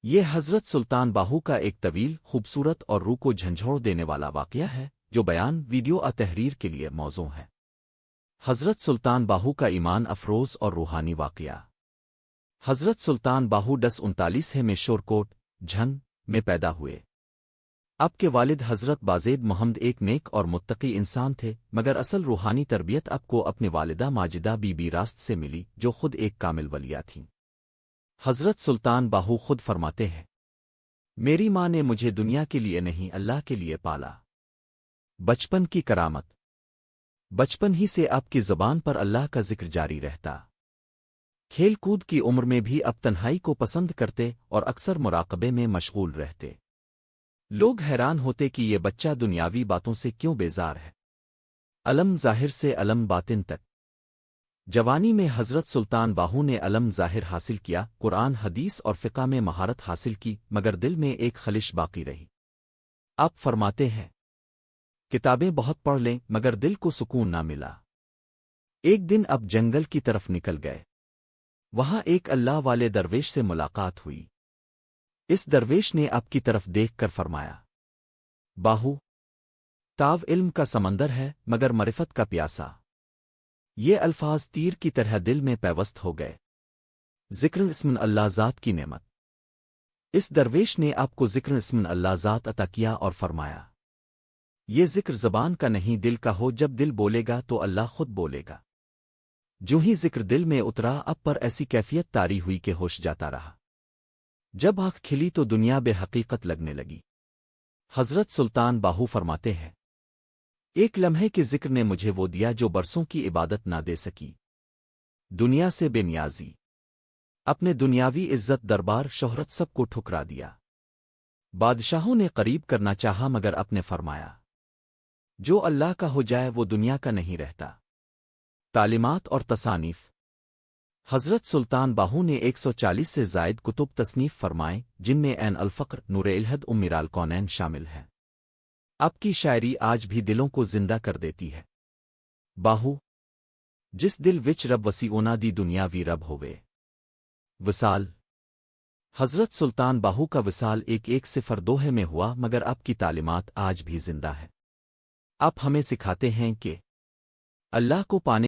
یہ حضرت سلطان باہو کا ایک طویل خوبصورت اور روح کو جھنجھوڑ دینے والا واقعہ ہے جو بیان ویڈیو تحریر کے لیے موزوں ہے۔ حضرت سلطان باہو کا ایمان افروز اور روحانی واقعہ۔ حضرت سلطان باہو 1039 میں شورکوٹ جھن میں پیدا ہوئے۔ آپ کے والد حضرت بازید محمد ایک نیک اور متقی انسان تھے، مگر اصل روحانی تربیت آپ کو اپنی والدہ ماجدہ بی بی راست سے ملی جو خود ایک کامل ولیہ تھیں۔ حضرت سلطان باہو خود فرماتے ہیں، میری ماں نے مجھے دنیا کے لیے نہیں اللہ کے لیے پالا۔ بچپن کی کرامت۔ بچپن ہی سے آپ کی زبان پر اللہ کا ذکر جاری رہتا۔ کھیل کود کی عمر میں بھی اب تنہائی کو پسند کرتے اور اکثر مراقبے میں مشغول رہتے۔ لوگ حیران ہوتے کہ یہ بچہ دنیاوی باتوں سے کیوں بیزار ہے۔ علم ظاہر سے علم باطن تک۔ جوانی میں حضرت سلطان باہو نے علم ظاہر حاصل کیا، قرآن حدیث اور فقہ میں مہارت حاصل کی، مگر دل میں ایک خلش باقی رہی۔ آپ فرماتے ہیں، کتابیں بہت پڑھ لیں مگر دل کو سکون نہ ملا۔ ایک دن اب جنگل کی طرف نکل گئے۔ وہاں ایک اللہ والے درویش سے ملاقات ہوئی۔ اس درویش نے آپ کی طرف دیکھ کر فرمایا، باہو، تاو علم کا سمندر ہے مگر معرفت کا پیاسا۔ یہ الفاظ تیر کی طرح دل میں پیوست ہو گئے۔ ذکر اسم اللہ ذات کی نعمت۔ اس درویش نے آپ کو ذکر اسم اللہ ذات عطا کیا اور فرمایا، یہ ذکر زبان کا نہیں دل کا ہو، جب دل بولے گا تو اللہ خود بولے گا۔ جو ہی ذکر دل میں اترا اب پر ایسی کیفیت طاری ہوئی کہ ہوش جاتا رہا۔ جب آنکھ کھلی تو دنیا بے حقیقت لگنے لگی۔ حضرت سلطان باہو فرماتے ہیں، ایک لمحے کے ذکر نے مجھے وہ دیا جو برسوں کی عبادت نہ دے سکی۔ دنیا سے بے نیازی، اپنے دنیاوی عزت دربار شہرت سب کو ٹھکرا دیا۔ بادشاہوں نے قریب کرنا چاہا مگر اپنے فرمایا، جو اللہ کا ہو جائے وہ دنیا کا نہیں رہتا۔ تعلیمات اور تصانیف۔ حضرت سلطان باہو نے 140 سے زائد کتب تصنیف فرمائیں، جن میں عین الفقر، نور الہد، میرال کونین شامل ہیں۔ آپ کی شاعری آج بھی دلوں کو زندہ کر دیتی ہے۔ باہو، جس دل وچ رب وسیعونا دی دنیا وی رب ہوئے۔ وصال۔ حضرت سلطان باہو کا وصال 1102 میں ہوا مگر آپ کی تعلیمات آج بھی زندہ ہے۔ آپ ہمیں سکھاتے ہیں کہ اللہ کو پانے